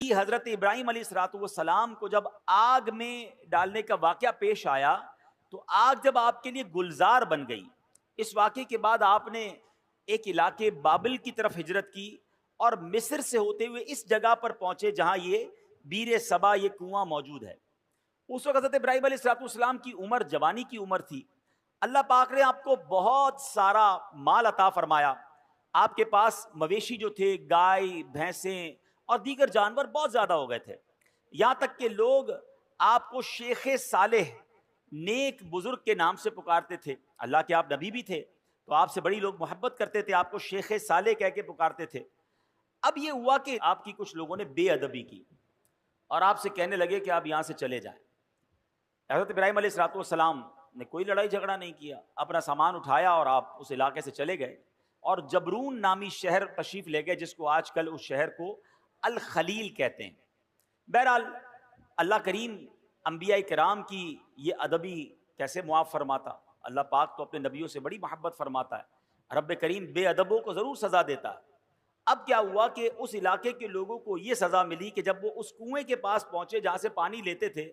حضرت ابراہیم علیہ الصلوۃ والسلام کو جب آگ میں ڈالنے کا واقعہ پیش آیا تو آگ جب آپ کے لیے گلزار بن گئی، اس واقعے کے بعد آپ نے ایک علاقے بابل کی طرف ہجرت کی اور مصر سے ہوتے ہوئے اس جگہ پر پہنچے جہاں یہ بیر سبا، یہ کنواں موجود ہے۔ اس وقت حضرت ابراہیم علیہ الصلوۃ والسلام کی عمر جوانی کی عمر تھی۔ اللہ پاک نے آپ کو بہت سارا مال عطا فرمایا۔ آپ کے پاس مویشی جو تھے، گائے، بھینسیں اور دیگر جانور بہت زیادہ ہو گئے تھے، یہاں تک کہ لوگ آپ کو شیخ صالح، نیک بزرگ کے نام سے پکارتے تھے۔ اللہ کے آپ نبی بھی تھے تو آپ سے بڑی لوگ محبت کرتے تھے، آپ کو شیخ صالح کہہ کے پکارتے تھے۔ اب یہ ہوا کہ آپ کی کچھ لوگوں نے بے ادبی کی اور آپ سے کہنے لگے کہ آپ یہاں سے چلے جائیں۔ حضرت ابراہیم علیہ الصلوۃ والسلام نے کوئی لڑائی جھگڑا نہیں کیا، اپنا سامان اٹھایا اور آپ اس علاقے سے چلے گئے اور جبرون نامی شہر تشریف لے گئے، جس کو آج کل اس شہر کو الخلیل کہتے ہیں۔ بہرحال اللہ کریم انبیاء کرام کی یہ ادبی کیسے معاف فرماتا؟ اللہ پاک تو اپنے نبیوں سے بڑی محبت فرماتا ہے، رب کریم بے ادبوں کو ضرور سزا دیتا ہے۔ اب کیا ہوا کہ اس علاقے کے لوگوں کو یہ سزا ملی کہ جب وہ اس کنویں کے پاس پہنچے جہاں سے پانی لیتے تھے،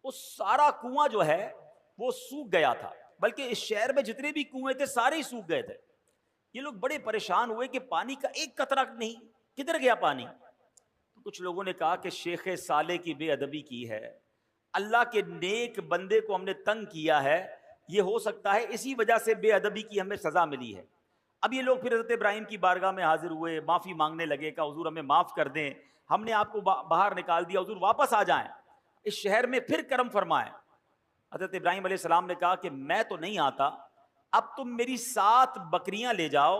وہ سارا کنواں جو ہے وہ سوکھ گیا تھا، بلکہ اس شہر میں جتنے بھی کنویں تھے سارے ہی سوکھ گئے تھے۔ یہ لوگ بڑے پریشان ہوئے کہ پانی کا ایک قطرہ نہیں، کدھر گیا پانی؟ تو کچھ لوگوں نے کہا کہ شیخ صالح کی بے ادبی کی ہے، اللہ کے نیک بندے کو ہم نے تنگ کیا ہے، یہ ہو سکتا ہے اسی وجہ سے بے ادبی کی ہمیں سزا ملی ہے۔ اب یہ لوگ پھر حضرت ابراہیم کی بارگاہ میں حاضر ہوئے، معافی مانگنے لگے کہ حضور ہمیں معاف کر دیں، ہم نے آپ کو باہر نکال دیا، حضور واپس آ جائیں، اس شہر میں پھر کرم فرمائیں۔ حضرت ابراہیم علیہ السلام نے کہا کہ میں تو نہیں آتا، اب تم میری 7 بکریاں لے جاؤ،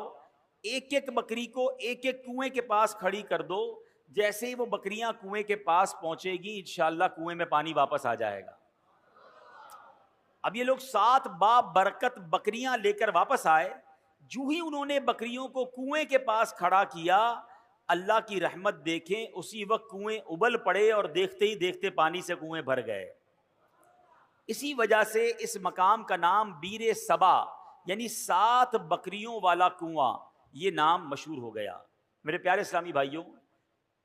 ایک ایک بکری کو ایک ایک کنویں کے پاس کھڑی کر دو، جیسے ہی وہ بکریاں کنویں کے پاس پہنچے گی انشاءاللہ کنویں میں پانی واپس آ جائے گا۔ اب یہ لوگ 7 برکت بکریاں لے کر واپس آئے، جو ہی انہوں نے بکریوں کو کنویں کے پاس کھڑا کیا، اللہ کی رحمت دیکھیں، اسی وقت کنویں ابل پڑے اور دیکھتے ہی دیکھتے پانی سے کنویں بھر گئے۔ اسی وجہ سے اس مقام کا نام بیر سبا یعنی 7 بکریوں والا کنواں، یہ نام مشہور ہو گیا۔ میرے پیارے اسلامی بھائیوں،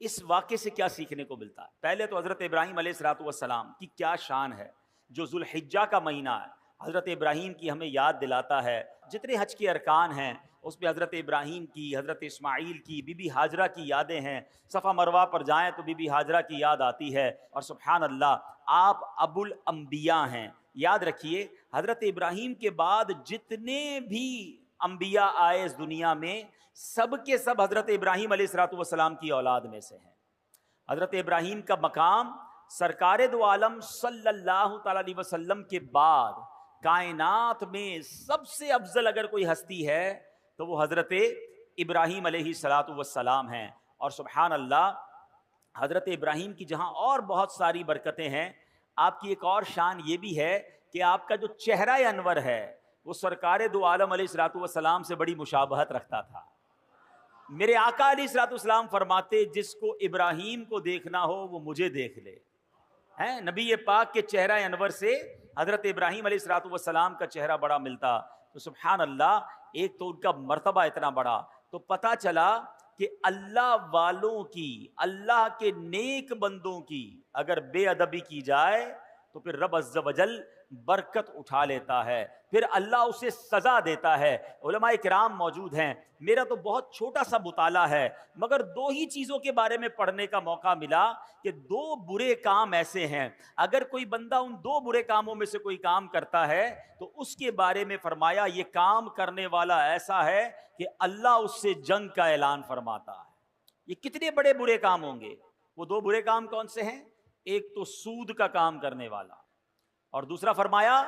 اس واقعے سے کیا سیکھنے کو ملتا ہے؟ پہلے تو حضرت ابراہیم علیہ الصلوۃ والسلام کی کیا شان ہے، جو ذوالحجہ کا مہینہ ہے حضرت ابراہیم کی ہمیں یاد دلاتا ہے۔ جتنے حج کے ارکان ہیں اس میں حضرت ابراہیم کی، حضرت اسماعیل کی، بی بی ہاجرہ کی یادیں ہیں۔ صفا مروہ پر جائیں تو بی بی ہاجرہ کی یاد آتی ہے، اور سبحان اللہ آپ ابو الانبیاء ہیں۔ یاد رکھیے حضرت ابراہیم کے بعد جتنے بھی انبیاء آئے اس دنیا میں، سب کے سب حضرت ابراہیم علیہ الصلوۃ والسلام کی اولاد میں سے ہیں۔ حضرت ابراہیم کا مقام سرکار دو عالم صلی اللہ تعالی علیہ وسلم کے بعد کائنات میں سب سے افضل اگر کوئی ہستی ہے تو وہ حضرت ابراہیم علیہ الصلوۃ والسلام ہیں۔ اور سبحان اللہ حضرت ابراہیم کی جہاں اور بہت ساری برکتیں ہیں، آپ کی ایک اور شان یہ بھی ہے کہ آپ کا جو چہرہ انور ہے وہ سرکار دو عالم علیہ الصلوۃ والسلام سے بڑی مشابہت رکھتا تھا۔ میرے آقا علیہ الصلوۃ والسلام فرماتے جس کو ابراہیم کو دیکھنا ہو وہ مجھے دیکھ لے، ہیں نبی پاک کے چہرہ انور سے حضرت ابراہیم علیہ الصلوۃ والسلام کا چہرہ بڑا ملتا۔ تو سبحان اللہ، ایک تو ان کا مرتبہ اتنا بڑا، تو پتہ چلا کہ اللہ والوں کی، اللہ کے نیک بندوں کی اگر بے ادبی کی جائے تو پھر رب عز و جل برکت اٹھا لیتا ہے، پھر اللہ اسے سزا دیتا ہے۔ علماء کرام موجود ہیں، میرا تو بہت چھوٹا سا مطالعہ ہے مگر 2 ہی چیزوں کے بارے میں پڑھنے کا موقع ملا کہ 2 برے کام ایسے ہیں، اگر کوئی بندہ ان 2 برے کاموں میں سے کوئی کام کرتا ہے تو اس کے بارے میں فرمایا یہ کام کرنے والا ایسا ہے کہ اللہ اس سے جنگ کا اعلان فرماتا ہے۔ یہ کتنے بڑے برے کام ہوں گے؟ وہ 2 برے کام کون سے ہیں؟ ایک تو سود کا کام کرنے والا، اور دوسرا فرمایا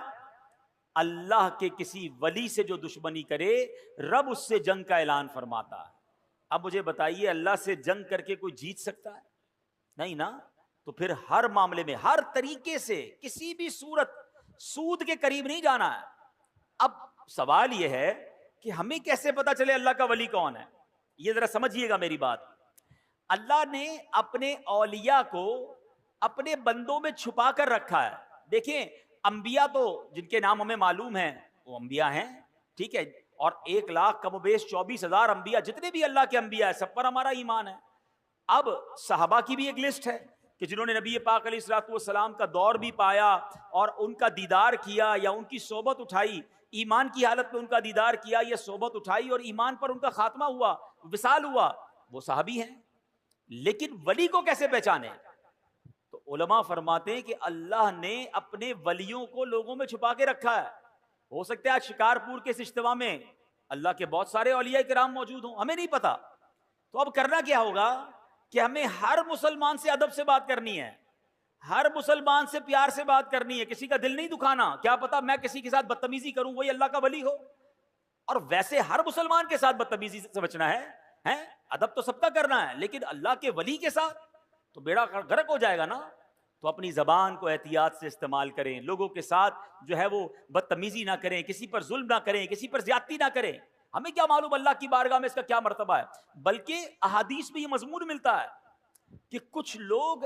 اللہ کے کسی ولی سے جو دشمنی کرے رب اس سے جنگ کا اعلان فرماتا ہے۔ اب مجھے بتائیے اللہ سے جنگ کر کے کوئی جیت سکتا ہے؟ نہیں نا۔ تو پھر ہر معاملے میں ہر طریقے سے کسی بھی صورت سود کے قریب نہیں جانا ہے۔ اب سوال یہ ہے کہ ہمیں کیسے پتا چلے اللہ کا ولی کون ہے؟ یہ ذرا سمجھیے گا میری بات۔ اللہ نے اپنے اولیاء کو اپنے بندوں میں چھپا کر رکھا ہے۔ دیکھیں انبیاء تو جن کے نام ہمیں معلوم ہیں وہ انبیاء ہیں، ٹھیک ہے، اور 1 لاکھ کم و بیش 24,000 انبیاء، جتنے بھی اللہ کے انبیاء ہیں سب پر ہمارا ایمان ہے۔ اب صحابہ کی بھی ایک لسٹ ہے کہ جنہوں نے نبی پاک علیہ الصلوۃ والسلام کا دور بھی پایا اور ان کا دیدار کیا یا ان کی صحبت اٹھائی، ایمان کی حالت میں ان کا دیدار کیا یا صحبت اٹھائی اور ایمان پر ان کا خاتمہ ہوا، وصال ہوا، وہ صحابی ہیں۔ لیکن ولی کو کیسے پہچانے؟ تو علماء فرماتے ہیں کہ اللہ نے اپنے ولیوں کو لوگوں میں چھپا کے رکھا ہے۔ ہو سکتا ہے آج شکارپور کے اس اجتماع میں اللہ کے بہت سارے اولیاء کرام موجود ہوں، ہمیں نہیں پتا۔ تو اب کرنا کیا ہوگا کہ ہمیں ہر مسلمان سے ادب سے بات کرنی ہے، ہر مسلمان سے پیار سے بات کرنی ہے، کسی کا دل نہیں دکھانا۔ کیا پتا میں کسی کے ساتھ بدتمیزی کروں وہی اللہ کا ولی ہو، اور ویسے ہر مسلمان کے ساتھ بدتمیزی سے بچنا ہے، ادب تو سب کا کرنا ہے، لیکن اللہ کے ولی کے ساتھ تو بیڑا غرق ہو جائے گا نا۔ تو اپنی زبان کو احتیاط سے استعمال کریں، لوگوں کے ساتھ جو ہے وہ بدتمیزی نہ کریں، کسی پر ظلم نہ کریں، کسی پر زیادتی نہ کریں۔ ہمیں کیا معلوم اللہ کی بارگاہ میں اس کا کیا مرتبہ ہے، بلکہ احادیث میں یہ مضمون ملتا ہے کہ کچھ لوگ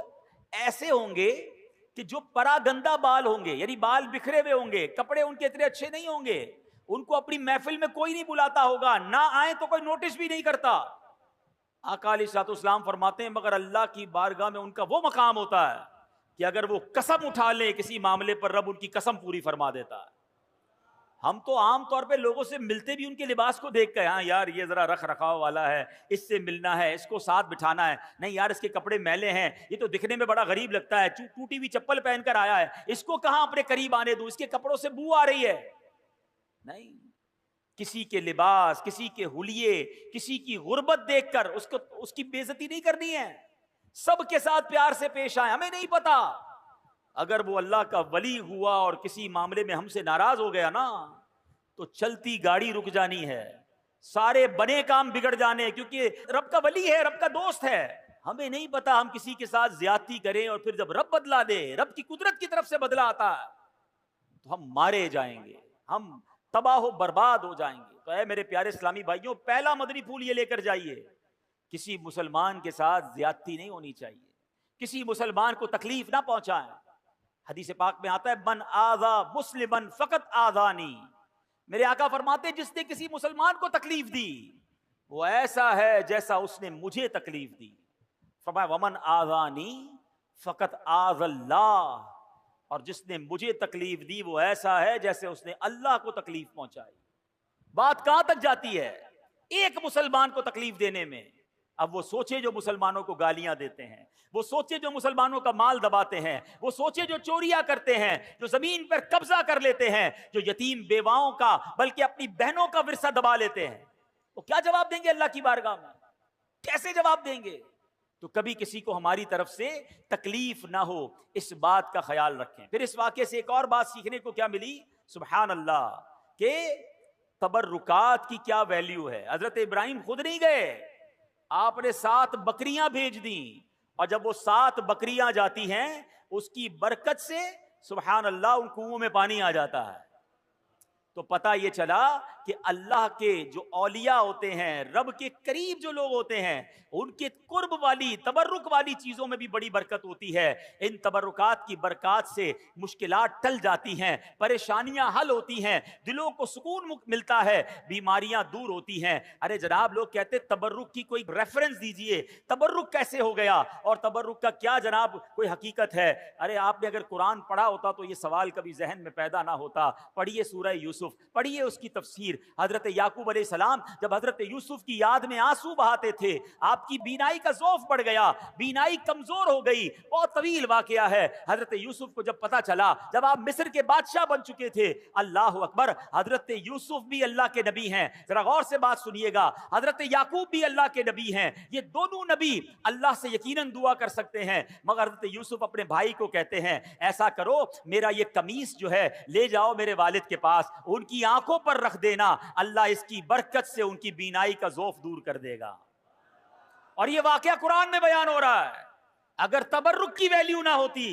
ایسے ہوں گے کہ جو پراگندہ بال ہوں گے، یعنی بال بکھرے ہوئے ہوں گے، کپڑے ان کے اتنے اچھے نہیں ہوں گے، ان کو اپنی محفل میں کوئی نہیں بلاتا ہوگا، نہ آئیں تو کوئی نوٹس بھی نہیں کرتا۔ آقا علیہ الصلوۃ والسلام فرماتے ہیں مگر اللہ کی بارگاہ میں ان کا وہ مقام ہوتا ہے کہ اگر وہ قسم اٹھا لیں کسی معاملے پر، رب ان کی قسم پوری فرما دیتا ہے۔ ہم تو عام طور پہ لوگوں سے ملتے بھی ان کے لباس کو دیکھ کے، ہاں یار یہ ذرا رکھ رکھاؤ والا ہے، اس سے ملنا ہے، اس کو ساتھ بٹھانا ہے، نہیں یار اس کے کپڑے میلے ہیں، یہ تو دکھنے میں بڑا غریب لگتا ہے، ٹوٹی ہوئی چپل پہن کر آیا ہے، اس کو کہاں اپنے قریب آنے دوں، اس کے کپڑوں سے بو آ رہی ہے۔ نہیں، کسی کے لباس، کسی کے حلیے، کسی کی غربت دیکھ کر اس کی بے عزتی نہیں کرنی ہے، سب کے ساتھ پیار سے پیش آئے۔ ہمیں نہیں پتا اگر وہ اللہ کا ولی ہوا اور کسی معاملے میں ہم سے ناراض ہو گیا نا تو چلتی گاڑی رک جانی ہے، سارے بنے کام بگڑ جانے، کیونکہ رب کا ولی ہے، رب کا دوست ہے۔ ہمیں نہیں پتا ہم کسی کے ساتھ زیادتی کریں اور پھر جب رب بدلا دے، رب کی قدرت کی طرف سے بدلا آتا ہے تو ہم مارے جائیں گے، ہم تباہ و برباد ہو جائیں گے۔ تو اے میرے پیارے اسلامی بھائیوں، پہلا مدنی پھول یہ لے کر جائیے، کسی مسلمان کے ساتھ زیادتی نہیں ہونی چاہیے، کسی مسلمان کو تکلیف نہ پہنچائیں۔ حدیث پاک میں آتا ہے من آذا مسلمن فقط آذانی، میرے آقا فرماتے ہیں جس نے کسی مسلمان کو تکلیف دی وہ ایسا ہے جیسا اس نے مجھے تکلیف دی۔ فرمایا ومن آذانی فقط آذ اللہ، اور جس نے مجھے تکلیف دی وہ ایسا ہے جیسے اس نے اللہ کو تکلیف پہنچائی۔ بات کہاں تک جاتی ہے ایک مسلمان کو تکلیف دینے میں؟ اب وہ سوچے جو مسلمانوں کو گالیاں دیتے ہیں، وہ سوچے جو مسلمانوں کا مال دباتے ہیں، وہ سوچے جو چوریاں کرتے ہیں، جو زمین پر قبضہ کر لیتے ہیں، جو یتیم بیواؤں کا بلکہ اپنی بہنوں کا ورثہ دبا لیتے ہیں، وہ کیا جواب دیں گے اللہ کی بارگاہ میں؟ کیسے جواب دیں گے؟ تو کبھی کسی کو ہماری طرف سے تکلیف نہ ہو، اس بات کا خیال رکھیں۔ پھر اس واقعے سے ایک اور بات سیکھنے کو کیا ملی، سبحان اللہ، کہ تبرکات کی کیا ویلیو ہے۔ حضرت ابراہیم خود نہیں گئے، آپ نے 7 بکریاں بھیج دیں، اور جب وہ 7 بکریاں جاتی ہیں اس کی برکت سے سبحان اللہ ان کنووں میں پانی آ جاتا ہے۔ تو پتہ یہ چلا کہ اللہ کے جو اولیاء ہوتے ہیں، رب کے قریب جو لوگ ہوتے ہیں، ان کے قرب والی تبرک والی چیزوں میں بھی بڑی برکت ہوتی ہے۔ ان تبرکات کی برکات سے مشکلات ٹل جاتی ہیں، پریشانیاں حل ہوتی ہیں، دلوں کو سکون ملتا ہے، بیماریاں دور ہوتی ہیں۔ ارے جناب لوگ کہتے تبرک کی کوئی ریفرنس دیجئے، تبرک کیسے ہو گیا اور تبرک کا کیا جناب کوئی حقیقت ہے؟ ارے آپ نے اگر قرآن پڑھا ہوتا تو یہ سوال کبھی ذہن میں پیدا نہ ہوتا۔ پڑھیے سورہ یوسف، پڑھیے اس کی تفسیر۔ حضرت یعقوب علیہ السلام جب حضرت یوسف کی یاد میں آنسو بہاتے تھے، آپ کی بینائی کا ضعف بڑھ گیا، بینائی کمزور ہو گئی، بہت طویل واقعہ ہے۔ حضرت یوسف کو جب پتا چلا، جب آپ مصر کے بادشاہ بن چکے تھے، اللہ اکبر، حضرت یوسف بھی اللہ کے نبی ہیں، ذرا غور سے بات سنیے گا، حضرت یعقوب بھی اللہ کے نبی ہیں، یہ دونوں نبی اللہ سے یقیناً دعا کر سکتے ہیں، مگر حضرت یوسف اپنے بھائی کو کہتے ہیں ایسا کرو میرا یہ قمیص جو ہے لے جاؤ میرے والد کے پاس، ان کی آنکھوں پر رکھ دینا، اللہ اس کی برکت سے ان کی بینائی کا ضعف دور کر دے گا۔ اور یہ واقعہ قرآن میں بیان ہو رہا ہے۔ اگر تبرک کی ویلیو نہ ہوتی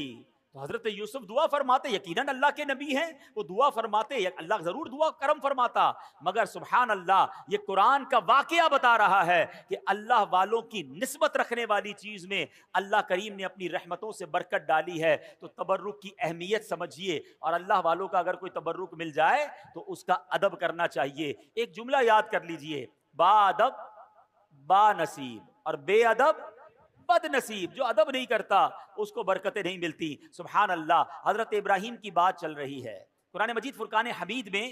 تو حضرت یوسف دعا فرماتے، یقیناً اللہ کے نبی ہیں، وہ دعا فرماتے، اللہ ضرور دعا کرم فرماتا، مگر سبحان اللہ یہ قرآن کا واقعہ بتا رہا ہے کہ اللہ والوں کی نسبت رکھنے والی چیز میں اللہ کریم نے اپنی رحمتوں سے برکت ڈالی ہے۔ تو تبرک کی اہمیت سمجھیے، اور اللہ والوں کا اگر کوئی تبرک مل جائے تو اس کا ادب کرنا چاہیے۔ ایک جملہ یاد کر لیجئے، با ادب با نصیب، اور بے ادب بد نصیب جو ادب نہیں کرتا اس کو برکتیں نہیں ملتی. سبحان اللہ. حضرت ابراہیم کی بات چل رہی ہے قرآن مجید فرقان حمید میں.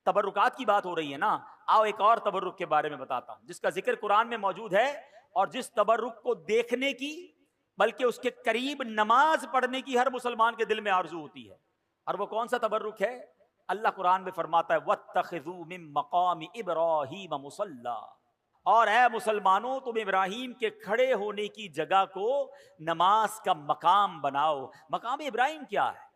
تبرکات کی بات ہو رہی ہے نا. آؤ ایک اور تبرک کے بارے میں بتاتا ہوں جس کا ذکر قرآن میں موجود ہے, اور جس تبرک کو دیکھنے کی بلکہ اس کے قریب نماز پڑھنے کی ہر مسلمان کے دل میں آرزو ہوتی ہے. اور وہ کون سا تبرک ہے؟ اللہ قرآن میں فرماتا ہے وَاتَّخِذُوا مِن مَّقَامِ إِبْرَاهِيمَ مُصَلًّى, اور اے مسلمانوں تم ابراہیم کے کھڑے ہونے کی جگہ کو نماز کا مقام بناؤ. مقام ابراہیم کیا ہے؟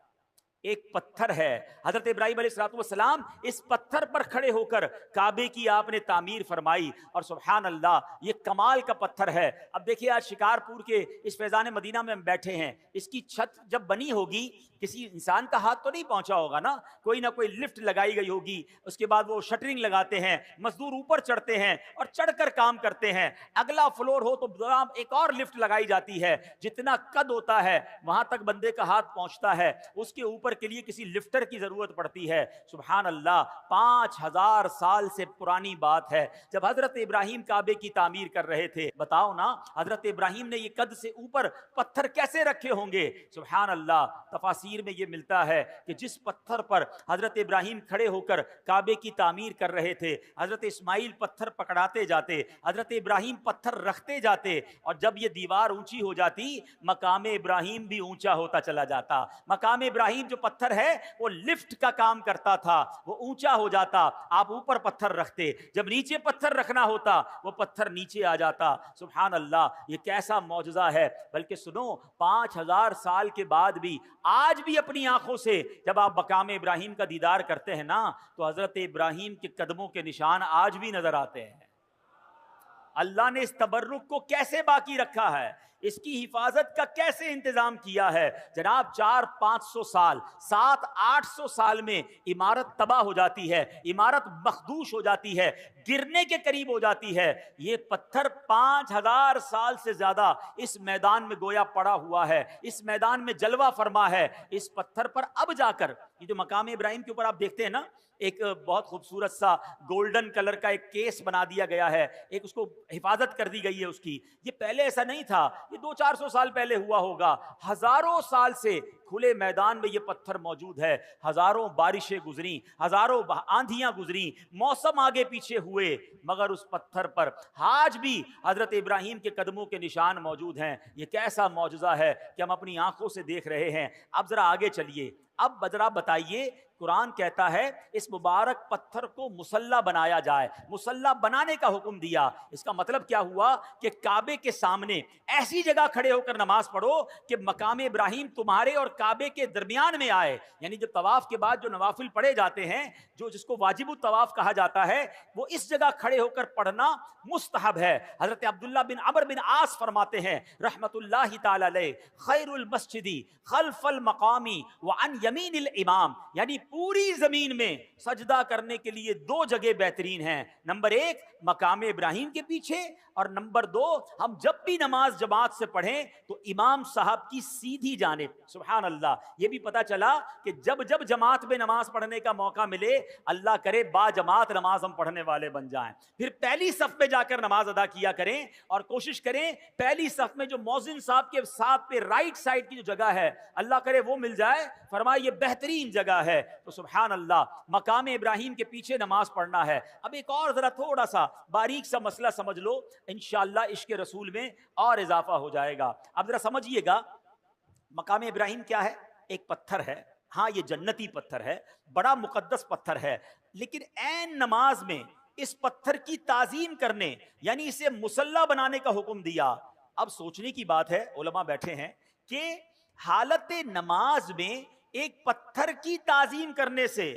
ایک پتھر ہے. حضرت ابراہیم علیہ السلام اس پتھر پر کھڑے ہو کر کعبے کی آپ نے تعمیر فرمائی, اور سبحان اللہ یہ کمال کا پتھر ہے. اب دیکھیے آج شکارپور کے اس فیضان مدینہ میں ہم بیٹھے ہیں, اس کی چھت جب بنی ہوگی کسی انسان کا ہاتھ تو نہیں پہنچا ہوگا نا, کوئی نہ کوئی لفٹ لگائی گئی ہوگی, اس کے بعد وہ شٹرنگ لگاتے ہیں, مزدور اوپر چڑھتے ہیں اور چڑھ کر کام کرتے ہیں. اگلا فلور ہو تو ایک اور لفٹ لگائی جاتی ہے, جتنا قد ہوتا ہے وہاں تک بندے کا ہاتھ پہنچتا ہے, اس کے اوپر کے لیے کسی لفٹر کی ضرورت پڑتی ہے. سبحان اللہ, 5000 سال سے پرانی بات ہے جب حضرت ابراہیم کعبے کی تعمیر کر رہے تھے. بتاؤ نا حضرت ابراہیم نے یہ قد سے اوپر پتھر کیسے رکھے ہوں گے؟ سبحان اللہ. تفاسیر میں یہ ملتا ہے کہ جس پتھر پر حضرت ابراہیم کھڑے ہو کر کعبے کی تعمیر کر رہے تھے, حضرت اسماعیل پتھر پکڑاتے جاتے, حضرت ابراہیم پتھر رکھتے جاتے, اور جب یہ دیوار اونچی ہو جاتی مقام ابراہیم بھی اونچا ہوتا چلا جاتا. مقام ابراہیم جو پتھر ہے وہ لفٹ کا کام کرتا تھا, وہ اونچا ہو جاتا, آپ اوپر پتھر رکھتے, جب نیچے پتھر رکھنا ہوتا وہ پتھر نیچے آ جاتا. سبحان اللہ, یہ کیسا معجزہ ہے. بلکہ سنو, 5000 سال کے بعد بھی آج بھی اپنی آنکھوں سے جب آپ مقام ابراہیم کا دیدار کرتے ہیں نا تو حضرت ابراہیم کے قدموں کے نشان آج بھی نظر آتے ہیں. اللہ نے اس تبرک کو کیسے باقی رکھا ہے, اس کی حفاظت کا کیسے انتظام کیا ہے. جناب 400-500 سال 700-800 سال میں عمارت تباہ ہو جاتی ہے, عمارت مخدوش ہو جاتی ہے, گرنے کے قریب ہو جاتی ہے. یہ پتھر 5000 سال سے زیادہ اس میدان میں گویا پڑا ہوا ہے, اس میدان میں جلوہ فرما ہے. اس پتھر پر اب جا کر یہ جو مقام ابراہیم کے اوپر آپ دیکھتے ہیں نا, ایک بہت خوبصورت سا گولڈن کلر کا ایک کیس بنا دیا گیا ہے, ایک اس کو حفاظت کر دی گئی ہے اس کی. یہ پہلے ایسا نہیں تھا, یہ 200-400 سال پہلے ہوا ہوگا. ہزاروں سال سے کھلے میدان میں یہ پتھر موجود ہے. ہزاروں بارشیں گزری, ہزاروں آندھیاں گزری, موسم آگے پیچھے ہوئے, مگر اس پتھر پر آج بھی حضرت ابراہیم کے قدموں کے نشان موجود ہیں. یہ کیسا معجزہ ہے کہ ہم اپنی آنکھوں سے دیکھ رہے ہیں. اب ذرا آگے چلیے, اب ذرا بتائیے, قرآن کہتا ہے اس مبارک پتھر کو مصلی بنایا جائے, مصلی بنانے کا حکم دیا. اس کا مطلب کیا ہوا کہ کعبے کے سامنے ایسی جگہ کھڑے ہو کر نماز پڑھو کہ مقام ابراہیم تمہارے اور کعبے کے درمیان میں آئے. یعنی جب طواف کے بعد جو نوافل پڑھے جاتے ہیں, جو جس کو واجب الطواف کہا جاتا ہے, وہ اس جگہ کھڑے ہو کر پڑھنا مستحب ہے. حضرت عبداللہ بن عمرو بن عاص فرماتے ہیں رحمت اللہ تعالی علیہ, خیر المسجد خلف المقامی وعن یمین الامام, یعنی پوری زمین میں سجدہ کرنے کے لیے 2 جگہ بہترین ہیں. نمبر 1 مقام ابراہیم کے پیچھے, اور نمبر 2 ہم جب بھی نماز جماعت سے پڑھیں تو امام صاحب کی سیدھی جانب. سبحان اللہ, یہ بھی پتا چلا کہ جب جب جماعت میں نماز پڑھنے کا موقع ملے, اللہ کرے با جماعت نماز ہم پڑھنے والے بن جائیں. پھر پہلی صف میں جا کر نماز ادا کیا کریں, اور کوشش کریں پہلی صف میں جو مؤذن صاحب کے ساتھ پہ رائٹ سائڈ کی جو جگہ ہے, اللہ کرے وہ مل جائے. فرمایا یہ بہترین جگہ ہے. تو سبحان اللہ, مقام ابراہیم کے پیچھے نماز پڑھنا ہے. اب ایک اور ذرا تھوڑا سا باریک سا مسئلہ سمجھ لو, انشاءاللہ عشق رسول میں اور اضافہ ہو جائے گا. اب ذرا سمجھیے گا, مقام ابراہیم کیا ہے؟ ایک پتھر ہے. ہاں یہ جنتی پتھر ہے, بڑا مقدس پتھر ہے, لیکن عین نماز میں اس پتھر کی تعظیم کرنے یعنی اسے مصلی بنانے کا حکم دیا. اب سوچنے کی بات ہے, علماء بیٹھے ہیں کہ حالت نماز میں ایک پتھر کی تعظیم کرنے سے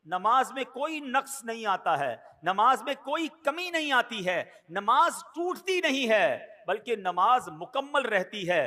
نماز میں کوئی نقص نہیں آتا ہے, نماز میں کوئی کمی نہیں آتی ہے, نماز ٹوٹتی نہیں ہے, بلکہ نماز مکمل رہتی ہے.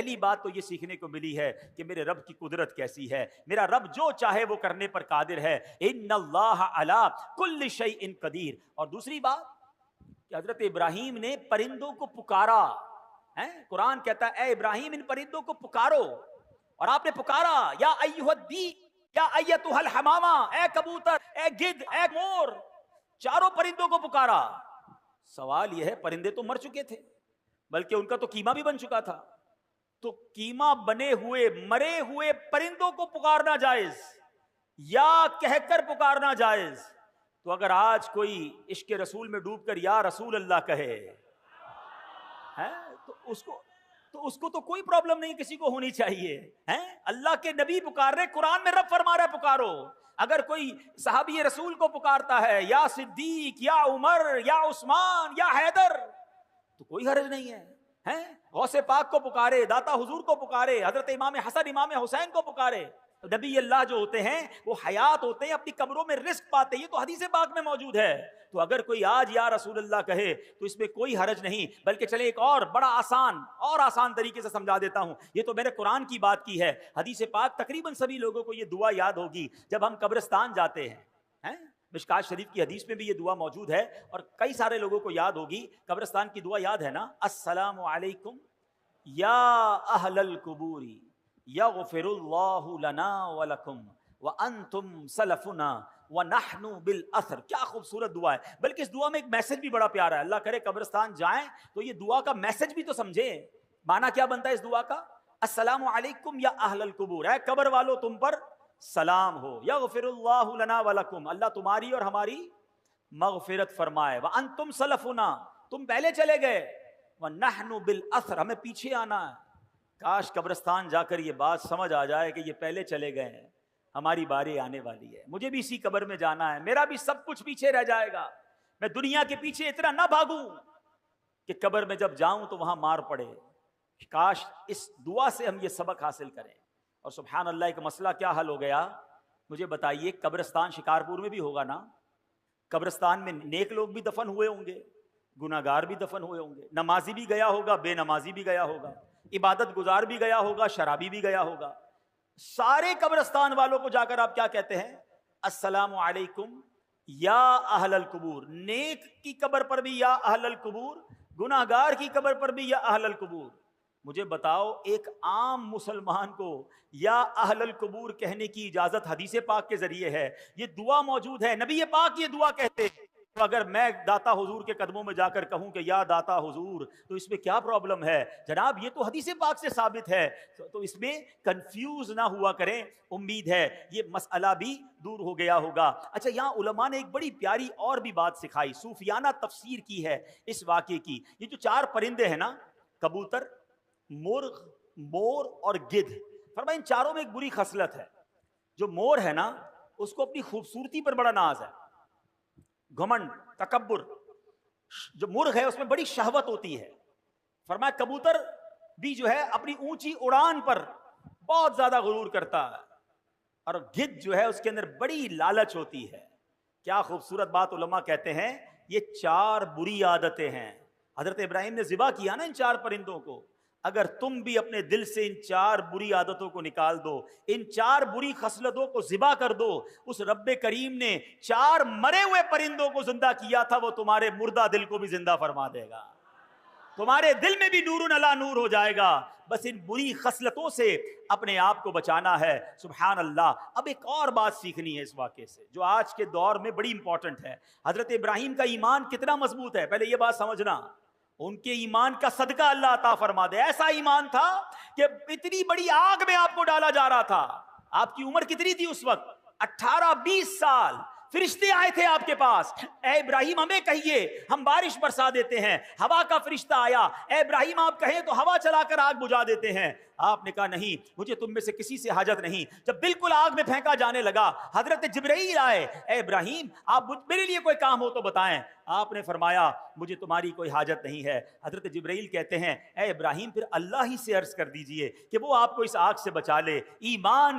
پہلی بات تو یہ سیکھنے کو ملی ہے کہ میرے رب کی قدرت کیسی ہے. میرا رب جو چاہے وہ کرنے پر قادر ہے. ان اللہ علی کل شیء قدیر. اور دوسری بات کہ حضرت ابراہیم نے پرندوں کو پکارا. قرآن کہتا ہے اے ابراہیم ان پرندوں کو پکارو, اور آپ نے پکارا یا ایھا الدیک یا ایتھا الحمامہ, اے کبوتر, اے گدھ, اے مور, چاروں پرندوں کو پکارا. سوال یہ ہے پرندے تو مر چکے تھے, بلکہ ان کا تو قیمہ بھی بن چکا تھا, تو قیمہ بنے ہوئے مرے ہوئے پرندوں کو پکارنا جائز یا کہہ کر پکارنا جائز؟ تو اگر آج کوئی عشق رسول میں ڈوب کر یا رسول اللہ کہے تو اس کو تو کوئی پرابلم نہیں کسی کو ہونی چاہیے. اللہ کے نبی پکار رہے, قرآن میں رب فرما رہا ہے پکارو. اگر کوئی صحابی رسول کو پکارتا ہے یا صدیق یا عمر یا عثمان یا حیدر تو کوئی حرج نہیں ہے. غوث پاک کو پکارے, داتا حضور کو پکارے, حضرت امام حسن امام حسین کو پکارے. نبی اللہ جو ہوتے ہیں وہ حیات ہوتے ہیں, اپنی قبروں میں رزق پاتے ہیں, یہ تو حدیث پاک میں موجود ہے. تو اگر کوئی آج یا رسول اللہ کہے تو اس میں کوئی حرج نہیں, بلکہ چلے ایک اور بڑا آسان طریقے سے سمجھا دیتا ہوں. یہ تو میں نے قرآن کی بات کی ہے, حدیث پاک تقریباً سبھی لوگوں کو یہ دعا یاد ہوگی جب ہم قبرستان جاتے ہیں. مشکات شریف کی حدیث میں بھی یہ دعا موجود ہے اور کئی سارے لوگوں کو یاد ہوگی. قبرستان کی دعا یاد ہے نا, السلام علیکم یا اہل القبور یغفر اللہ لنا ولکم وانتم سلفنا ونحن بالاثر. کیا خوبصورت دعا ہے, بلکہ اس دعا میں ایک میسج بھی بڑا پیارا ہے. اللہ کرے قبرستان جائیں تو یہ دعا کا میسج بھی تو سمجھیں. معنی کیا بنتا ہے اس دعا کا؟ السلام علیکم یا اہل القبور, اے قبر والو تم پر سلام ہو. یغفر اللہ لنا ولکم, اللہ تمہاری اور ہماری مغفرت فرمائے. وانتم سلفنا, تم پہلے چلے گئے. ونحن بالاثر, ہمیں پیچھے آنا ہے. کاش قبرستان جا کر یہ بات سمجھ آ جائے کہ یہ پہلے چلے گئے ہیں, ہماری باری آنے والی ہے, مجھے بھی اسی قبر میں جانا ہے, میرا بھی سب کچھ پیچھے رہ جائے گا. میں دنیا کے پیچھے اتنا نہ بھاگوں کہ قبر میں جب جاؤں تو وہاں مار پڑے. کاش اس دعا سے ہم یہ سبق حاصل کریں. اور سبحان اللہ, ایک مسئلہ کیا حل ہو گیا مجھے بتائیے. قبرستان شکارپور میں بھی ہوگا نا, قبرستان میں نیک لوگ بھی دفن ہوئے ہوں گے, گناہگار بھی دفن ہوئے ہوں گے, نمازی بھی گیا ہوگا, بے نمازی بھی گیا ہوگا, عبادت گزار بھی گیا ہوگا, شرابی بھی گیا ہوگا. سارے قبرستان والوں کو جا کر آپ کیا کہتے ہیں؟ السلام علیکم یا اہل القبور. نیک کی قبر پر بھی یا اہل القبور, گناہگار کی قبر پر بھی یا اہل القبور. مجھے بتاؤ ایک عام مسلمان کو یا اہل القبور کہنے کی اجازت حدیث پاک کے ذریعے ہے, یہ دعا موجود ہے, نبی پاک یہ دعا کہتے ہیں. تو اگر میں داتا حضور کے قدموں میں جا کر کہوں کہ یا داتا حضور تو اس میں کیا پرابلم ہے؟ جناب یہ تو حدیث پاک سے ثابت ہے, تو اس میں کنفیوز نہ ہوا کریں. امید ہے یہ مسئلہ بھی دور ہو گیا ہوگا. اچھا, یہاں علماء نے ایک بڑی پیاری اور بھی بات سکھائی, صوفیانہ تفسیر کی ہے اس واقعے کی. یہ جو چار پرندے ہیں نا, کبوتر, مرغ, مور اور گدھ, فرمایا ان چاروں میں ایک بری خصلت ہے. جو مور ہے نا اس کو اپنی خوبصورتی پر بڑا ناز ہے, گھمنڈ, تکبر. جو مرغ ہے اس میں بڑی شہوت ہوتی ہے. فرمایا کبوتر بھی جو ہے اپنی اونچی اڑان پر بہت زیادہ غرور کرتا ہے, اور گدھ جو ہے اس کے اندر بڑی لالچ ہوتی ہے. کیا خوبصورت بات علماء کہتے ہیں, یہ چار بری عادتیں ہیں. حضرت ابراہیم نے ذبح کیا نا ان چار پرندوں کو, اگر تم بھی اپنے دل سے ان چار بری عادتوں کو نکال دو, ان چار بری خصلتوں کو ذبح کر دو, اس رب کریم نے چار مرے ہوئے پرندوں کو زندہ کیا تھا, وہ تمہارے مردہ دل کو بھی زندہ فرما دے گا. تمہارے دل میں بھی نور علی نور ہو جائے گا. بس ان بری خصلتوں سے اپنے آپ کو بچانا ہے. سبحان اللہ. اب ایک اور بات سیکھنی ہے اس واقعے سے جو آج کے دور میں بڑی امپورٹنٹ ہے. حضرت ابراہیم کا ایمان کتنا مضبوط ہے, پہلے یہ بات سمجھنا. ان کے ایمان کا صدقہ اللہ عطا فرما دے. ایسا ایمان تھا کہ اتنی بڑی آگ میں آپ کو ڈالا جا رہا تھا. آپ کی عمر کتنی تھی اس وقت؟ 18-20 سال. فرشتے آئے تھے آپ کے پاس, اے ابراہیم ہمیں کہیے ہم بارش برسا دیتے ہیں. ہوا کا فرشتہ آیا, اے ابراہیم آپ کہیں تو ہوا چلا کر آگ بجھا دیتے ہیں. آپ نے کہا نہیں مجھے تم میں سے کسی سے حاجت نہیں. جب بالکل آگ میں پھینکا جانے لگا حضرت جبرائیل آئے, اے ابراہیم آپ میرے لیے کوئی کام ہو تو بتائیں. آپ نے فرمایا مجھے تمہاری کوئی حاجت نہیں ہے. حضرت جبرائیل کہتے ہیں اے ابراہیم پھر اللہ ہی سے عرض کر دیجئے کہ وہ آپ کو اس آگ سے بچا لے. ایمان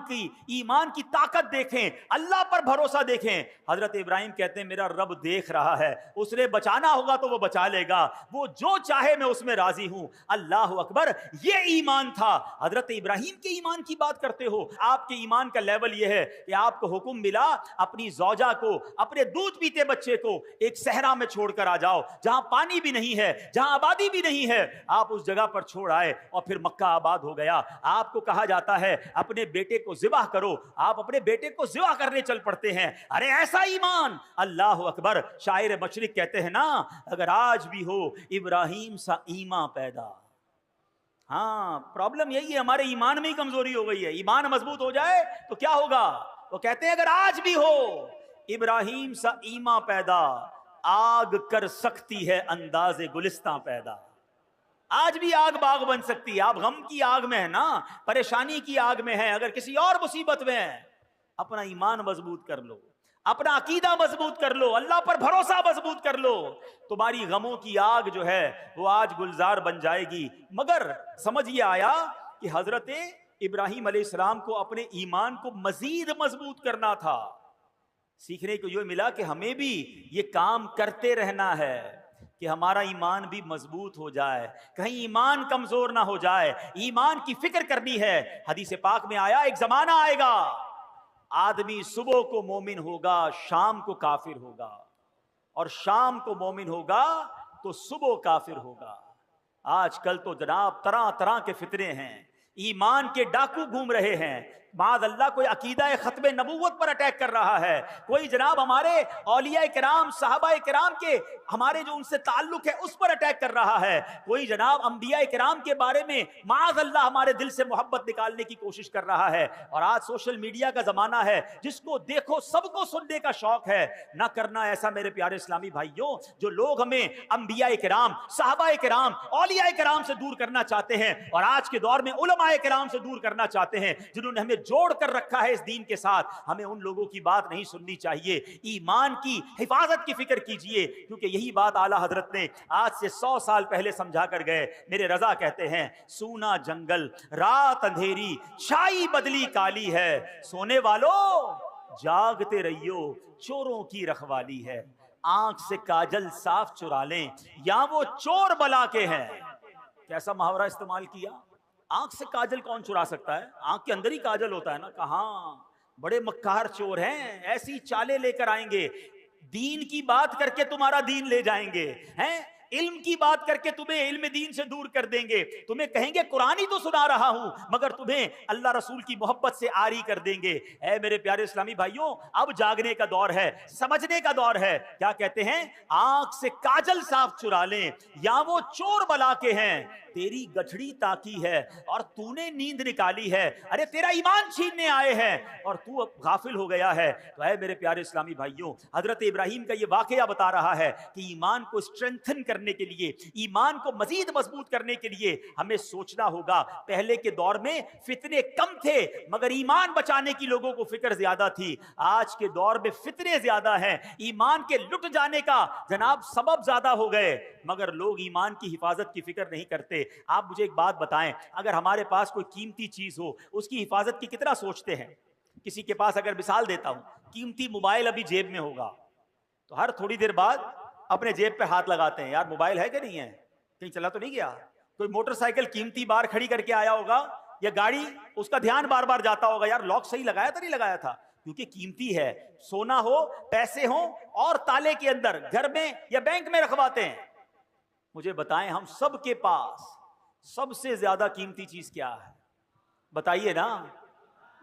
کی طاقت دیکھیں, اللہ پر بھروسہ دیکھیں. حضرت ابراہیم کہتے ہیں میرا رب دیکھ رہا ہے, اس نے بچانا ہوگا تو وہ بچا لے گا, وہ جو چاہے میں اس میں راضی ہوں. اللہ اکبر, یہ ایمان تھا. حضرت ابراہیم کے ایمان کی بات کرتے ہو, آپ کے ایمان کا لیول یہ ہے کہ آپ کو حکم ملا اپنی زوجہ کو, اپنے دودھ پیتے بچے کو ایک صحرا میں چھوڑ کر آ جاؤ جہاں پانی بھی نہیں ہے, جہاں آبادی بھی نہیں ہے. آپ اس جگہ پر چھوڑ آئے اور پھر مکہ آباد ہو گیا. آپ کو کہا جاتا ہے اپنے بیٹے کو ذبح کرو, آپ اپنے بیٹے کو ذبح کرنے چل پڑتے ہیں. ارے ایسا ایمان, اللہ اکبر. شاعر مشرق کہتے ہیں نا اگر آج بھی ہو ابراہیم سا ایمان پیدا. ہاں پرابلم یہی ہے, ہمارے ایمان میں ہی کمزوری ہو گئی ہے. ایمان مضبوط ہو جائے تو کیا ہوگا؟ وہ کہتے ہیں اگر آج بھی ہو ابراہیم سا ایمان پیدا, آگ کر سکتی ہے انداز گلستان پیدا. آج بھی آگ باغ بن سکتی ہے. آپ غم کی آگ میں ہے نا, پریشانی کی آگ میں ہے, اگر کسی اور مصیبت میں ہے, اپنا ایمان مضبوط کر لو, اپنا عقیدہ مضبوط کر لو, اللہ پر بھروسہ مضبوط کر لو, تمہاری غموں کی آگ جو ہے وہ آج گلزار بن جائے گی. مگر سمجھ یہ آیا کہ حضرت ابراہیم علیہ السلام کو اپنے ایمان کو مزید مضبوط کرنا تھا. سیکھنے کو یہ ملا کہ ہمیں بھی یہ کام کرتے رہنا ہے کہ ہمارا ایمان بھی مضبوط ہو جائے, کہیں ایمان کمزور نہ ہو جائے. ایمان کی فکر کرنی ہے. حدیث پاک میں آیا ایک زمانہ آئے گا آدمی صبح کو مومن ہوگا شام کو کافر ہوگا, اور شام کو مومن ہوگا تو صبح کافر ہوگا. آج کل تو جناب طرح طرح کے فتنے ہیں, ایمان کے ڈاکو گھوم رہے ہیں. معاذ اللہ کوئی عقیدہ ختم نبوت پر اٹیک کر رہا ہے, کوئی جناب ہمارے اولیاء کرام صحابہ کرام کے ہمارے جو ان سے تعلق ہے اس پر اٹیک کر رہا ہے, کوئی جناب انبیاء کرام کے بارے میں معاذ اللہ ہمارے دل سے محبت نکالنے کی کوشش کر رہا ہے. اور آج سوشل میڈیا کا زمانہ ہے, جس کو دیکھو سب کو سننے کا شوق ہے. نہ کرنا ایسا میرے پیارے اسلامی بھائیوں, جو لوگ ہمیں انبیاء کرام صحابہ کرام اولیاء کرام سے دور کرنا چاہتے ہیں, اور آج کے دور میں علماء کرام سے دور کرنا چاہتے ہیں, جنہوں نے ہمیں جوڑ کر رکھا ہے اس دین کے ساتھ, ہمیں ان لوگوں کی بات نہیں سننی چاہیے. ایمان کی حفاظت کی فکر کیجئے, کیونکہ یہی بات اعلیٰ حضرت نے آج سے 100 سال پہلے سمجھا کر گئے. میرے رضا کہتے ہیں سونا جنگل رات اندھیری چھائی بدلی کالی ہے, سونے والوں جاگتے رہیو چوروں کی رکھوالی ہے. آنکھ سے کاجل صاف چرا لیں یا وہ چور بلا کے ہیں. کیسا محاورہ استعمال کیا, آنکھ سے کاجل کون چرا سکتا ہے؟ آنکھ کے اندر ہی کاجل ہوتا ہے نا. کہاں بڑے مکار چور ہیں, ایسی چالیں لے کر آئیں گے, دین کی بات کر کے تمہارا دین لے جائیں گے, ہیں علم کی بات کر کے تمہیں علم دین سے دور کر دیں گے, تمہیں کہیں گے قرآن ہی تو سنا رہا ہوں, مگر تمہیں اللہ رسول کی محبت سے آری کر دیں گے. اے میرے پیارے اسلامی بھائیوں, اب جاگنے کا دور ہے, سمجھنے کا دور ہے. کیا کہتے ہیں, آنکھ سے کاجل صاف چرا لیں یا وہ چور بلا کے ہیں, تیری گٹھڑی تاکی ہے اور تو نے نیند نکالی ہے. ارے تیرا ایمان چھیننے آئے ہیں اور تو اب غافل ہو گیا ہے. تو اے میرے پیارے اسلامی بھائیوں, حضرت ابراہیم کا یہ واقعہ بتا رہا ہے کہ ایمان کو اسٹرینتھن کرنے کے لیے, ایمان کو مزید مضبوط کرنے کے لیے ہمیں سوچنا ہوگا. پہلے کے دور میں فتنے کم تھے مگر ایمان بچانے کی لوگوں کو فکر زیادہ تھی. آج کے دور میں فتنے زیادہ ہیں, ایمان کے لٹ جانے کا جناب سبب زیادہ ہو گئے, مگر لوگ ایمان کی حفاظت کی فکر نہیں کرتے. آپ مجھے ایک بات بتائیں, اگر ہمارے پاس کوئی قیمتی چیز ہو اس کی حفاظت کی کتنا سوچتے ہیں؟ کسی کے پاس اگر مثال دیتا ہوں, قیمتی موبائل ابھی جیب میں ہوگا تو ہر تھوڑی دیر بعد اپنے جیب پہ ہاتھ لگاتے ہیں, یار موبائل ہے کہ نہیں ہے, کہیں چلا تو نہیں گیا. کوئی موٹر سائیکل قیمتی بار کھڑی کر کے آیا ہوگا یا گاڑی, اس کا دھیان بار بار جاتا ہوگا, یار لاک صحیح لگایا تھا نہیں لگایا تھا, کیونکہ قیمتی ہے. سونا ہو, پیسے ہوں اور تالے کے اندر گھر میں یا بینک میں رکھواتے ہیں. مجھے بتائیں ہم سب کے پاس سب سے زیادہ قیمتی چیز کیا ہے؟ بتائیے نا.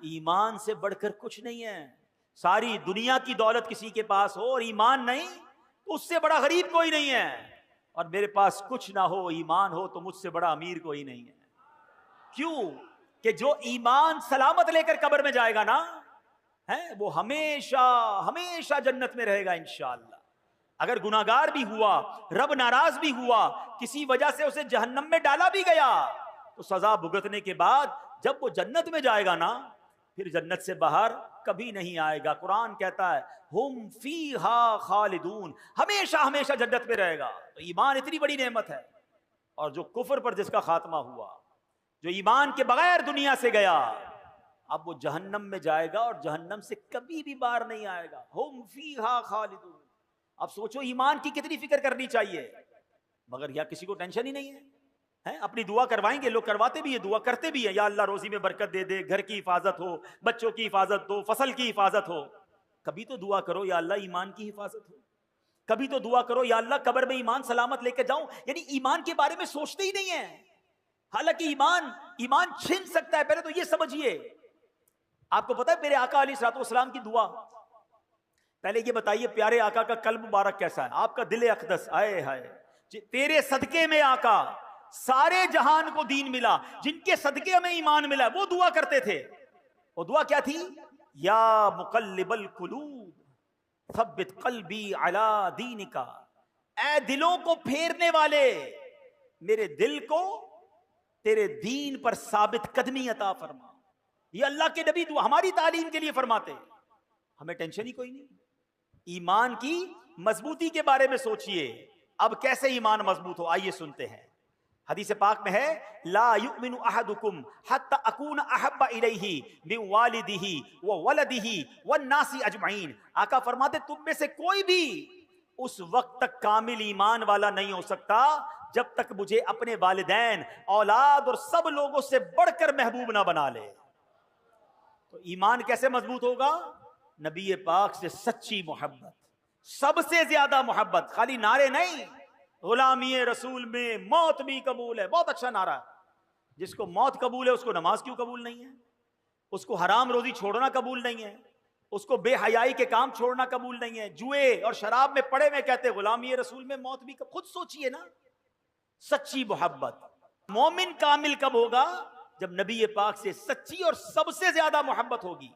ایمان سے بڑھ کر کچھ نہیں ہے. ساری دنیا کی دولت کسی کے پاس ہو اور ایمان نہیں تو اس سے بڑا غریب کوئی نہیں ہے. اور میرے پاس کچھ نہ ہو, ایمان ہو تو مجھ سے بڑا امیر کوئی نہیں ہے. کیوں کہ جو ایمان سلامت لے کر قبر میں جائے گا نا, ہے وہ ہمیشہ ہمیشہ جنت میں رہے گا انشاءاللہ. اگر گناہگار بھی ہوا, رب ناراض بھی ہوا, کسی وجہ سے اسے جہنم میں ڈالا بھی گیا, تو سزا بھگتنے کے بعد جب وہ جنت میں جائے گا نا پھر جنت سے باہر کبھی نہیں آئے گا. قرآن کہتا ہے ہم فیہا خالدون, ہمیشہ ہمیشہ جنت میں رہے گا. تو ایمان اتنی بڑی نعمت ہے. اور جو کفر پر جس کا خاتمہ ہوا, جو ایمان کے بغیر دنیا سے گیا, اب وہ جہنم میں جائے گا اور جہنم سے کبھی بھی باہر نہیں آئے گا. ہم فیہا خالدون. اب سوچو ایمان کی کتنی فکر کرنی چاہیے, مگر یا کسی کو ٹینشن ہی نہیں ہے. اپنی دعا کروائیں گے, لوگ کرواتے بھی ہیں, دعا کرتے بھی ہیں, یا اللہ روزی میں برکت دے دے, گھر کی حفاظت ہو, بچوں کی حفاظت ہو, فصل کی حفاظت ہو. کبھی تو دعا کرو یا اللہ ایمان کی حفاظت ہو. کبھی تو دعا کرو یا اللہ قبر میں ایمان سلامت لے کے جاؤں. یعنی ایمان کے بارے میں سوچتے ہی نہیں ہیں. حالانکہ ایمان چھن سکتا ہے. پہلے تو یہ سمجھیے, آپ کو پتا ہے میرے آقا علیہ الصلوۃ والسلام کی دعا, پہلے یہ بتائیے پیارے آقا کا قلب مبارک کیسا ہے, آپ کا دل اقدس, آئے ہائے تیرے صدقے میں آقا سارے جہان کو دین ملا, جن کے صدقے میں ایمان ملا. وہ دعا کرتے تھے. وہ دعا کیا تھی؟ یا مقلب القلوب ثبت قلبی علی دینک, اے دلوں کو پھیرنے والے میرے دل کو تیرے دین پر ثابت قدمی عطا فرما. یہ اللہ کے نبی دعا ہماری تعلیم کے لیے فرماتے. ہمیں ٹینشن ہی کوئی نہیں. ایمان کی مضبوطی کے بارے میں سوچئے. اب کیسے ایمان مضبوط ہو, آئیے سنتے ہیں. حدیث پاک میں ہے لا یؤمن احدکم حتی اکون احب الیہ من والدہ وولدہ والناس اجمعین. آقا فرماتے تم میں سے کوئی بھی اس وقت تک کامل ایمان والا نہیں ہو سکتا جب تک مجھے اپنے والدین, اولاد اور سب لوگوں سے بڑھ کر محبوب نہ بنا لے. تو ایمان کیسے مضبوط ہوگا؟ نبی پاک سے سچی محبت, سب سے زیادہ محبت. خالی نعرے نہیں, غلامی رسول میں موت بھی قبول ہے, بہت اچھا نعرہ ہے. جس کو موت قبول ہے اس کو نماز کیوں قبول نہیں ہے؟ اس کو حرام روزی چھوڑنا قبول نہیں ہے, اس کو بے حیائی کے کام چھوڑنا قبول نہیں ہے, جوئے اور شراب میں پڑے میں کہتے غلامی رسول میں موت بھی خود سوچئے نا. سچی محبت. مومن کامل کب ہوگا؟ جب نبی پاک سے سچی اور سب سے زیادہ محبت ہوگی.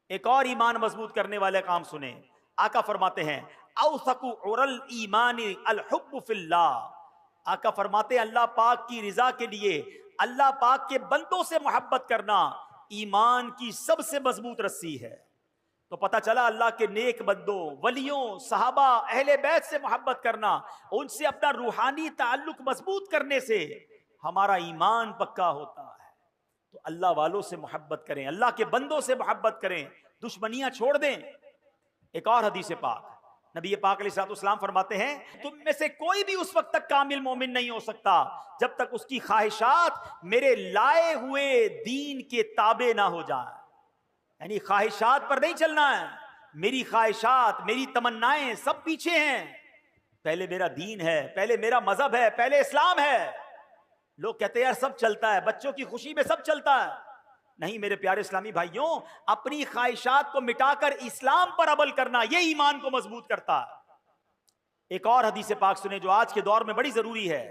ایک اور ایمان مضبوط کرنے والے کام سنیں. آقا فرماتے ہیں اوثق عر الایمان الحب فی اللہ. آقا فرماتے ہیں اللہ پاک کی رضا کے لیے اللہ پاک کے بندوں سے محبت کرنا ایمان کی سب سے مضبوط رسی ہے. تو پتہ چلا اللہ کے نیک بندوں, ولیوں, صحابہ, اہل بیت سے محبت کرنا, ان سے اپنا روحانی تعلق مضبوط کرنے سے ہمارا ایمان پکا ہوتا ہے. تو اللہ والوں سے محبت کریں, اللہ کے بندوں سے محبت کریں, دشمنیاں چھوڑ دیں. ایک اور حدیث پاک, نبی پاک علیہ الصلوۃ والسلام فرماتے ہیں تم میں سے کوئی بھی اس وقت تک کامل مومن نہیں ہو سکتا جب تک اس کی خواہشات میرے لائے ہوئے دین کے تابع نہ ہو جائیں. یعنی خواہشات پر نہیں چلنا ہے. میری خواہشات, میری تمنائیں سب پیچھے ہیں. پہلے میرا دین ہے, پہلے میرا مذہب ہے, پہلے اسلام ہے. لوگ کہتے ہیں یار سب چلتا ہے, بچوں کی خوشی میں سب چلتا ہے. نہیں میرے پیارے اسلامی بھائیوں, اپنی خواہشات کو مٹا کر اسلام پر عمل کرنا یہ ایمان کو مضبوط کرتا ہے. ایک اور حدیث پاک سنیں جو آج کے دور میں بڑی ضروری ہے.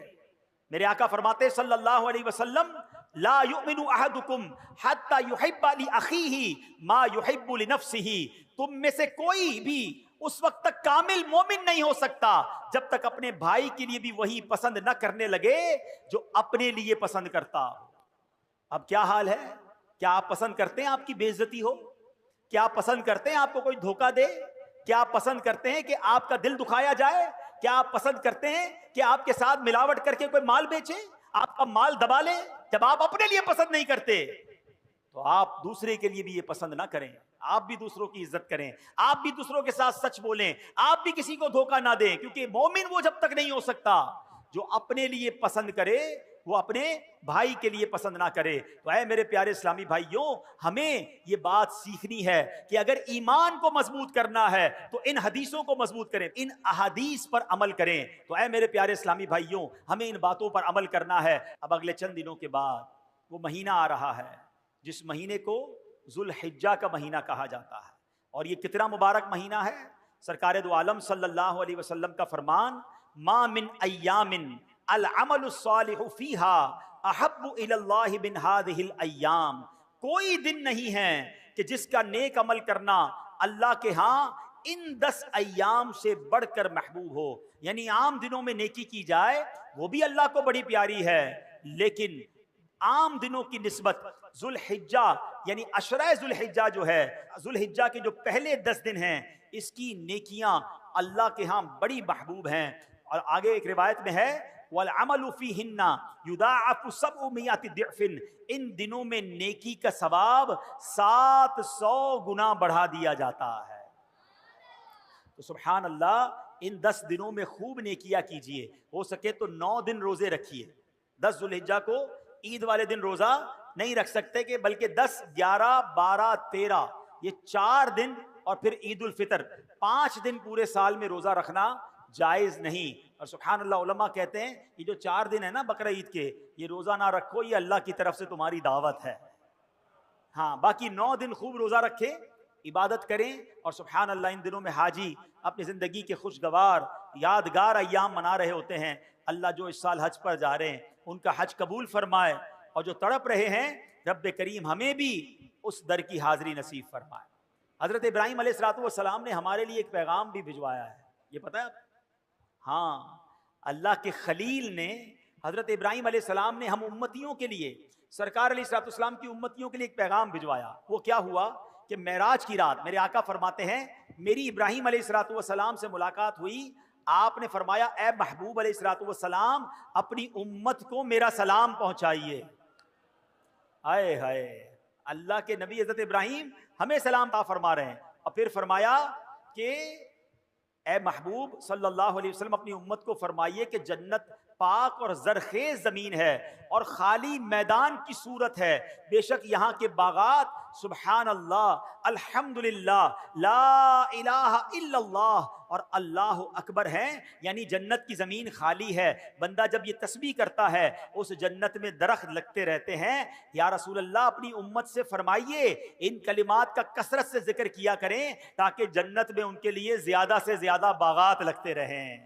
میرے آقا فرماتے صلی اللہ علیہ وسلم لا یؤمن احدکم حتی یحب لاخیہ ما یحب لنفسہ. تم میں سے کوئی بھی اس وقت تک کامل مومن نہیں ہو سکتا جب تک اپنے بھائی کے لیے بھی وہی پسند نہ کرنے لگے جو اپنے لیے پسند کرتا. اب کیا حال ہے؟ کیا آپ پسند کرتے ہیں آپ کی بے عزتی ہو؟ کیا آپ پسند کرتے ہیں آپ کو کوئی دھوکہ دے؟ کیا آپ پسند کرتے ہیں کہ آپ کا دل دکھایا جائے؟ کیا آپ پسند کرتے ہیں کہ آپ کے ساتھ ملاوٹ کر کے کوئی مال بیچے, آپ کا مال دبا لے؟ جب آپ اپنے لیے پسند نہیں کرتے تو آپ دوسرے کے لیے بھی یہ پسند نہ کریں. آپ بھی دوسروں کی عزت کریں, آپ بھی دوسروں کے ساتھ سچ بولیں, آپ بھی کسی کو دھوکہ نہ دیں. کیونکہ مومن وہ جب تک نہیں ہو سکتا جو اپنے لیے پسند کرے وہ اپنے بھائی کے لیے پسند نہ کرے. تو اے میرے پیارے اسلامی بھائیوں, ہمیں یہ بات سیکھنی ہے کہ اگر ایمان کو مضبوط کرنا ہے تو ان حدیثوں کو مضبوط کریں, ان احادیث پر عمل کریں. تو اے میرے پیارے اسلامی بھائیوں, ہمیں ان باتوں پر عمل کرنا ہے. اب اگلے چند دنوں کے بعد وہ مہینہ آ رہا ہے جس مہینے کو ذوالحجہ کا مہینہ کہا جاتا ہے. اور یہ کتنا مبارک مہینہ ہے. سرکار دو عالم صلی اللہ علیہ وسلم کا فرمان ما من ایام العمل الصالح فیہا احب الی اللہ من ہذہ الایام. کوئی دن نہیں ہے کہ جس کا نیک عمل کرنا اللہ کے ہاں ان 10 ایام سے بڑھ کر محبوب ہو. یعنی عام دنوں میں نیکی کی جائے وہ بھی اللہ کو بڑی پیاری ہے, لیکن عام دنوں کی نسبت ذوالحجہ یعنی عشرہ ذوالحجہ جو ہے، ذوالحجہ کے جو پہلے 10 دن ہیں، اس کی نیکیاں اللہ کے ہاں بڑی محبوب ہیں۔ اور آگے ایک روایت میں ہے وَالْعَمَلُ فِيهِنَّ يُضَاعَفُ 700 ضِعْفٍ، ان دنوں میں نیکی کا ثواب 700 گنا بڑھا دیا جاتا ہے۔ تو سبحان اللہ، ان 10 دنوں میں خوب نیکیاں کیجئے، ہو سکے تو 9 دن روزے رکھیے۔ 10 ذوالحجہ کو عید والے دن روزہ نہیں رکھ سکتے کہ بلکہ 10 11 12 13 یہ 4 دن اور پھر عید الفطر 5 دن پورے سال میں روزہ رکھنا جائز نہیں۔ اور سبحان اللہ، علماء کہتے ہیں یہ جو 4 دن ہے نا بقرہ عید کے، یہ روزہ نہ رکھو، یہ اللہ کی طرف سے تمہاری دعوت ہے۔ ہاں، باقی 9 دن خوب روزہ رکھیں، عبادت کریں، اور سبحان اللہ ان دنوں میں حاجی اپنی زندگی کے خوشگوار یادگار ایام منا رہے ہوتے ہیں۔ اللہ جو اس سال حج پر جا رہے ہیں ان کا حج قبول فرمائے، اور جو تڑپ رہے ہیں رب کریم ہمیں بھی اس در کی حاضری نصیب فرمائے۔ حضرت ابراہیم علیہ السلام نے ہمارے لیے ایک پیغام بھی بھجوایا ہے، یہ پتہ ہے؟ ہاں، اللہ کے خلیل نے، حضرت ابراہیم علیہ السلام نے ہم امتیوں کے لیے، سرکار علیہ السلام کی امتیوں کے لیے ایک پیغام بھجوایا۔ وہ کیا ہوا کہ معراج کی رات میرے آقا فرماتے ہیں میری ابراہیم علیہ السلام سے ملاقات ہوئی، آپ نے فرمایا اے محبوب علیہ السلام اپنی امت کو میرا سلام پہنچائیے۔ آئے ہائے، اللہ کے نبی حضرت ابراہیم ہمیں سلام عطا فرما رہے ہیں، اور پھر فرمایا کہ اے محبوب صلی اللہ علیہ وسلم اپنی امت کو فرمائیے کہ جنت پاک اور زرخیز زمین ہے اور خالی میدان کی صورت ہے، بے شک یہاں کے باغات سبحان اللہ الحمدللہ لا الہ الا اللہ اور اللہ اکبر ہیں، یعنی جنت کی زمین خالی ہے۔ بندہ جب یہ تسبیح کرتا ہے اس جنت میں درخت لگتے رہتے ہیں۔ یا رسول اللہ اپنی امت سے فرمائیے ان کلمات کا کثرت سے ذکر کیا کریں تاکہ جنت میں ان کے لیے زیادہ سے زیادہ باغات لگتے رہیں۔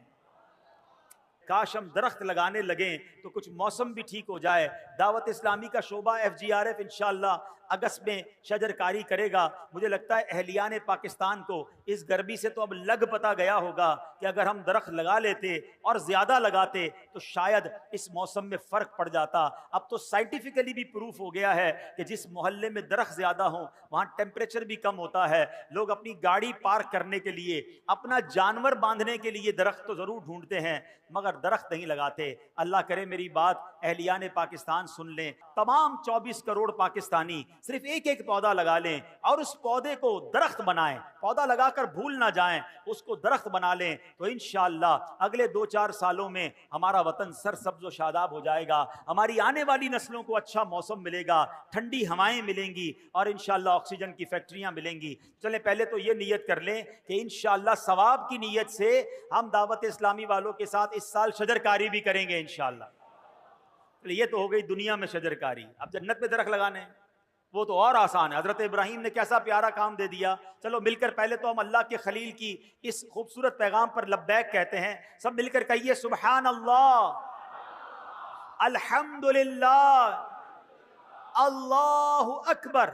کاش ہم درخت لگانے لگیں تو کچھ موسم بھی ٹھیک ہو جائے۔ دعوت اسلامی کا شعبہ FGRF انشاءاللہ اگست میں شجر کاری کرے گا۔ مجھے لگتا ہے اہلیان پاکستان کو اس گرمی سے تو اب لگ پتا گیا ہوگا کہ اگر ہم درخت لگا لیتے اور زیادہ لگاتے تو شاید اس موسم میں فرق پڑ جاتا۔ اب تو سائنٹیفکلی بھی پروف ہو گیا ہے کہ جس محلے میں درخت زیادہ ہوں وہاں ٹیمپریچر بھی کم ہوتا ہے۔ لوگ اپنی گاڑی پارک کرنے کے لیے، اپنا جانور باندھنے کے لیے درخت تو ضرور ڈھونڈتے ہیں مگر درخت نہیں لگاتے۔ اللہ کرے میری بات اہلیان پاکستان سن لیں، تمام 24 کروڑ پاکستانی صرف ایک ایک پودا لگا لیں اور اس پودے کو درخت بنائیں۔ پودا لگا کر بھول نہ جائیں، اس کو درخت بنا لیں تو انشاءاللہ اگلے 2-4 سالوں میں ہمارا وطن سرسبز و شاداب ہو جائے گا، ہماری آنے والی نسلوں کو اچھا موسم ملے گا، ٹھنڈی ہوائیں ملیں گی اور انشاءاللہ آکسیجن کی فیکٹریاں ملیں گی۔ چلیں پہلے تو یہ نیت کر لیں کہ انشاءاللہ ثواب کی نیت سے ہم دعوت اسلامی والوں کے ساتھ اس سال شجر کاری بھی کریں گے انشاءاللہ۔ یہ تو ہو گئی دنیا میں شجر کاری، اب جنت میں درخت لگانے وہ تو اور آسان ہے۔ حضرت ابراہیم نے کیسا پیارا کام دے دیا۔ چلو مل کر پہلے تو ہم اللہ کے خلیل کی اس خوبصورت پیغام پر لبیک کہتے ہیں، سب مل کر کہیے سبحان اللہ الحمدللہ اللہ اکبر